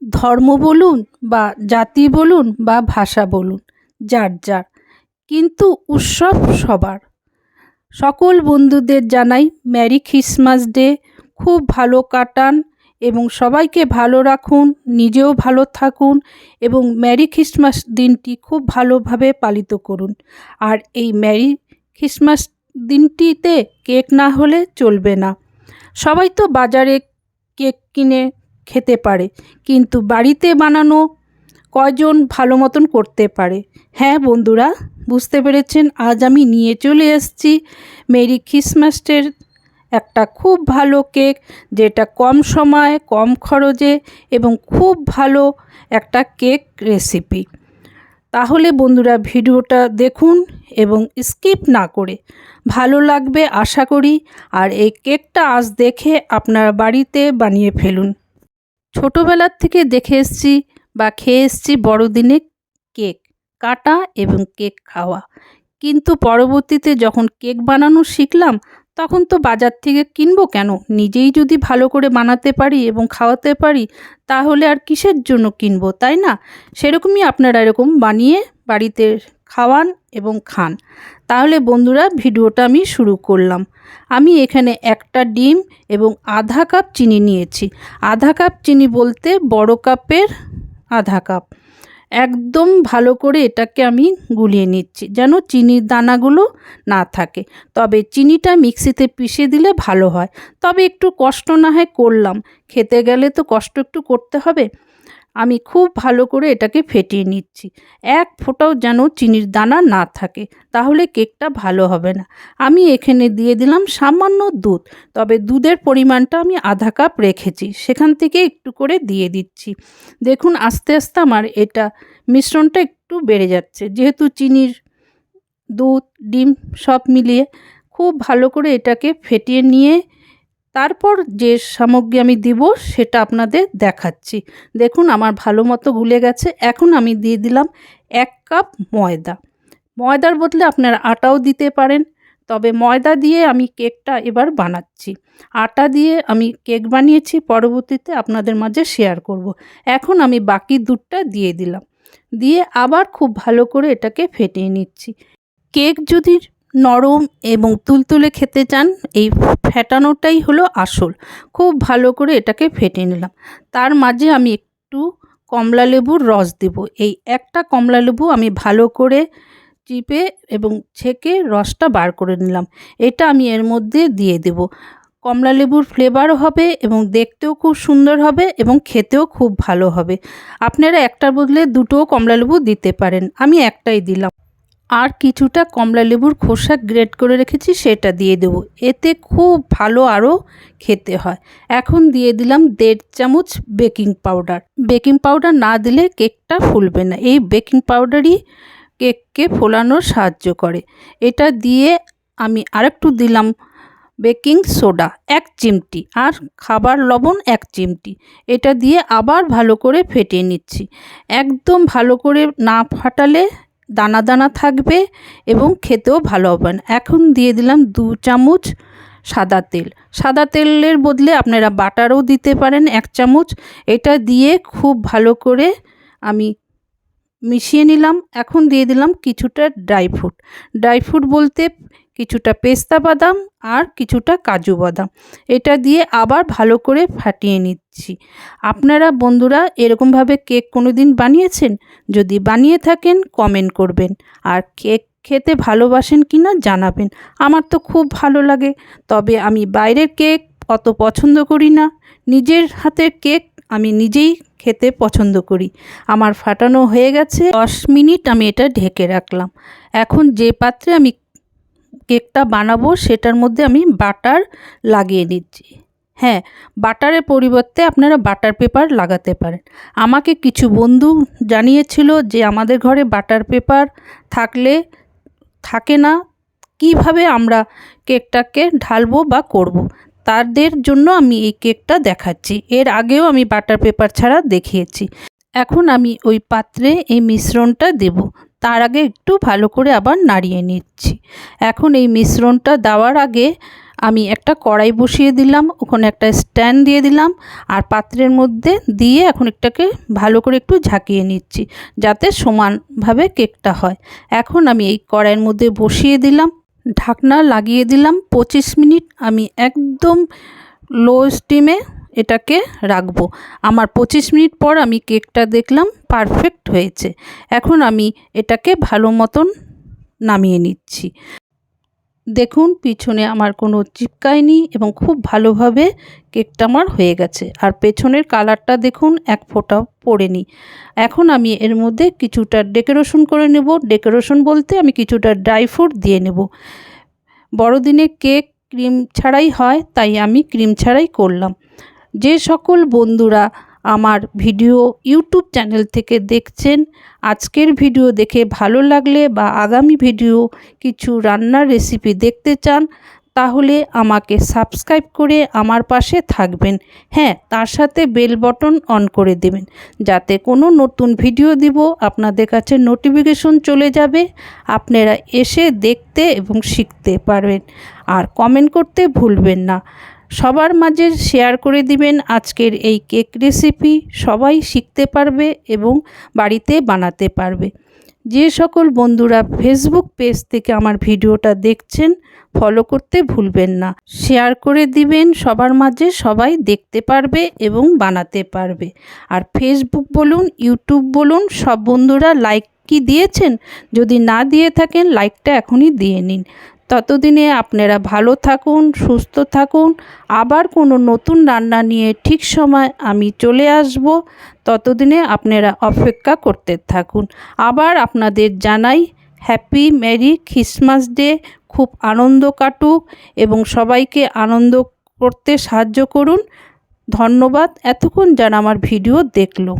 ধর্ম বলুন বা জাতি বলুন বা ভাষা বলুন, যার যার, কিন্তু উৎসব সবার। সকল বন্ধুদের জানাই মেরি ক্রিসমাস ডে। খুব ভালো কাটান এবং সবাইকে ভালো রাখুন, নিজেও ভালো থাকুন এবং মেরি ক্রিসমাস দিনটি খুব ভালোভাবে পালিত করুন। আর এই মেরি ক্রিসমাস দিনটিতে কেক না হলে চলবে না। সবাই তো বাজারে কেক কিনে খেতে পারে, কিন্তু বাড়িতে বানানো কয়জন ভালো মতন করতে পারে? হ্যাঁ বন্ধুরা, বুঝতে পেরেছেন, আজ আমি নিয়ে চলে এসেছি মেরি ক্রিসমাসের একটা খুব ভালো কেক, যেটা কম সময়ে কম খরচে এবং খুব ভালো একটা কেক রেসিপি। তাহলে বন্ধুরা ভিডিওটা দেখুন এবং স্কিপ না করে, ভালো লাগবে আশা করি। আর এই কেকটা আজ দেখে আপনারা বাড়িতে বানিয়ে ফেলুন। ছোটোবেলার থেকে দেখে এসেছি বা খেয়ে এসেছি বড়দিনে কেক কাটা এবং কেক খাওয়া, কিন্তু পরবর্তীতে যখন কেক বানানো শিখলাম তখন তো বাজার থেকে কিনবো কেন, নিজেই যদি ভালো করে বানাতে পারি এবং খাওয়াতে পারি তাহলে আর কিসের জন্য কিনবো, তাই না? সেরকমই আপনারা এরকম বানিয়ে বাড়িতে খাওয়ান এবং খান। তাহলে বন্ধুরা ভিডিওটা আমি শুরু করলাম। আমি এখানে একটা ডিম এবং আধা কাপ চিনি নিয়েছি। আধা কাপ চিনি বলতে বড় কাপের আধা কাপ। একদম ভালো করে এটাকে আমি গুলিয়ে নিচ্ছি যেন চিনির দানাগুলো না থাকে। তবে চিনিটা মিক্সিতে পিষে দিলে ভালো হয়, তবে একটু কষ্ট না হয় করলাম, খেতে গেলে তো কষ্ট একটু করতে হবে। আমি খুব ভালো করে এটাকে ফেটিয়ে নিচ্ছি, এক ফোঁটাও যেন চিনির দানা না থাকে, তাহলে কেকটা ভালো হবে না। আমি এখানে দিয়ে দিলাম সামান্য দুধ, তবে দুধের পরিমাণটা আমি আধা কাপ রেখেছি, সেখান থেকে একটু করে দিয়ে দিচ্ছি। দেখুন আস্তে আস্তে আমার এটা মিশ্রণটা একটু বেড়ে যাচ্ছে, যেহেতু চিনির, দুধ, ডিম সব মিলিয়ে খুব ভালো করে এটাকে ফেটিয়ে নিয়ে তারপর যে সামগ্রী আমি দিব সেটা আপনাদের দেখাচ্ছি। দেখুন আমার ভালো মতো গুলে গেছে। এখন আমি দিয়ে দিলাম 1 কাপ ময়দা। ময়দার বদলে আপনারা আটাও দিতে পারেন, তবে ময়দা দিয়ে আমি কেকটা এবার বানাচ্ছি। আটা দিয়ে আমি কেক বানিয়েছি, পরবর্তীতে আপনাদের মাঝে শেয়ার করব। এখন আমি বাকি দুধটা দিয়ে দিলাম, দিয়ে আবার খুব ভালো করে এটাকে ফেটিয়ে নিচ্ছি। কেক যদি নরম এবং তুলতুলে খেতে চান, এই ফেটানোটাই হলো আসল। খুব ভালো করে এটাকে ফেটিয়ে নিলাম। তার মাঝে আমি একটু কমলা লেবুর রস দেব। এই একটা কমলা লেবু আমি ভালো করে চিপে এবং ছেঁকে রসটা বার করে নিলাম, এটা আমি এর মধ্যে দিয়ে দেব। কমলা লেবুর ফ্লেভারও হবে এবং দেখতেও খুব সুন্দর হবে এবং খেতেও খুব ভালো হবে। আপনারা একটার বদলে দুটোও কমলা লেবু দিতে পারেন, আমি একটাই দিলাম। আর কিছুটা কমলা লেবুর খোসা গ্রেট করে রেখেছি, সেটা দিয়ে দেব, এতে খুব ভালো আরও খেতে হয়। এখন দিয়ে দিলাম 1.5 চামচ বেকিং পাউডার। বেকিং পাউডার না দিলে কেকটা ফুলবে না, এই বেকিং পাউডারই কেককে ফোলানোর সাহায্য করে। এটা দিয়ে আমি আরেকটু দিলাম বেকিং সোডা 1 চিমটি আর খাবার লবণ 1 চিমটি। এটা দিয়ে আবার ভালো করে ফেটিয়ে নিচ্ছি। একদম ভালো করে না ফাটালে দানা দানা থাকবে এবং খেতেও ভালো হবে না। এখন দিয়ে দিলাম 2 চামচ সাদা তেল। সাদা তেলের বদলে আপনারা বাটারও দিতে পারেন 1 চামচ। এটা দিয়ে খুব ভালো করে আমি মিশিয়ে নিলাম। এখন দিয়ে দিলাম কিছুটা ড্রাই ফ্রুট। ড্রাই ফ্রুট বলতে কিছুটা পেস্তা বাদাম আর কিছুটা কাজু বাদাম। এটা দিয়ে আবার ভালো করে ফাটিয়ে নিচ্ছি। আপনারা বন্ধুরা এরকমভাবে কেক কোনো দিন বানিয়েছেন? যদি বানিয়ে থাকেন কমেন্ট করবেন, আর কেক খেতে ভালোবাসেন কি না জানাবেন। আমার তো খুব ভালো লাগে, তবে আমি বাইরের কেক অত পছন্দ করি না। নিজের হাতের কেক আমি নিজেই খেতে পছন্দ করি। আমার ফাটানো হয়ে গেছে, 10 মিনিট আমি এটা ঢেকে রাখলাম। এখন যে পাত্রে আমি কেকটা বানাবো সেটার মধ্যে আমি বাটার লাগিয়ে নিচ্ছি। হ্যাঁ, বাটারের পরিবর্তে আপনারা বাটার পেপার লাগাতে পারেন। আমাকে কিছু বন্ধু জানিয়েছিল যে আমাদের ঘরে বাটার পেপার থাকে না, কিভাবে আমরা কেকটাকে ঢালবো বা করব। তাদের জন্য আমি এই কেকটা দেখাচ্ছি। এর আগেও আমি বাটার পেপার ছাড়া দেখিয়েছি। এখন আমি ওই পাত্রে এই মিশ্রণটা দেব, তার আগে একটু ভালো করে আবার নাড়িয়ে নিচ্ছি। এখন এই মিশ্রণটা দেওয়ার আগে আমি একটা কড়াই বসিয়ে দিলাম, ওখানে একটা স্ট্যান্ড দিয়ে দিলাম আর পাত্রের মধ্যে দিয়ে এখন এটাকে ভালো করে একটু ঝাঁকিয়ে নিচ্ছি যাতে সমানভাবে কেকটা হয়। এখন আমি এই কড়াইয়ের মধ্যে বসিয়ে দিলাম, ঢাকনা লাগিয়ে দিলাম। 25 মিনিট আমি একদম লো স্টিমে এটাকে রাখবো। আমার 25 মিনিট পর আমি কেকটা দেখলাম পারফেক্ট হয়েছে। এখন আমি এটাকে ভালো মতন নামিয়ে নিচ্ছি। দেখুন পিছনে আমার কোনো চিপকায়নি এবং খুব ভালোভাবে কেকটা আমার হয়ে গেছে। আর পেছনের কালারটা দেখুন এক ফোঁটাও পড়েনি। এখন আমি এর মধ্যে কিছুটা ডেকোরেশন করে নেব। ডেকোরেশন বলতে আমি কিছুটা ড্রাই ফ্রুট দিয়ে নেব। বড়দিনে কেক ক্রিম ছাড়াই হয়, তাই আমি ক্রিম ছাড়াই করলাম। যে সকল বন্ধুরা আমার ভিডিও ইউটিউব চ্যানেল থেকে দেখছেন, আজকের ভিডিও দেখে ভালো লাগলে বা আগামী ভিডিও কিছু রান্নার রেসিপি দেখতে চান, তাহলে আমাকে সাবস্ক্রাইব করে আমার পাশে থাকবেন। হ্যাঁ, তার সাথে বেল বটন অন করে দেবেন, যাতে কোনো নতুন ভিডিও দিব আপনাদের কাছে নোটিফিকেশন চলে যাবে, আপনারা এসে দেখতে এবং শিখতে পারবেন। আর কমেন্ট করতে ভুলবেন না। সবার মাঝে শেয়ার করে দিবেন আজকের এই কেক রেসিপি, সবাই শিখতে পারবে এবং বাড়িতে বানাতে পারবে। যে সকল বন্ধুরা ফেসবুক পেজ থেকে আমার ভিডিওটা দেখছেন, ফলো করতে ভুলবেন না। শেয়ার করে দিবেন সবার মাঝে, সবাই দেখতে পারবে এবং বানাতে পারবে। আর ফেসবুক বলুন, ইউটিউব বলুন, সব বন্ধুরা লাইক কি দিয়েছেন? যদি না দিয়ে থাকেন লাইকটা এখনই দিয়ে নিন। ততদিনে আপনারা ভালো থাকুন, সুস্থ থাকুন। আবার কোনো নতুন রান্না নিয়ে ঠিক সময় আমি চলে আসব। ততদিনে আপনারা অপেক্ষা করতে থাকুন। আবার আপনাদের জানাই হ্যাপি মেরি ক্রিসমাস ডে। খুব আনন্দ কাটুক এবং সবাইকে আনন্দ করতে সাহায্য করুন। ধন্যবাদ এতক্ষণ যারা আমার ভিডিও দেখলো।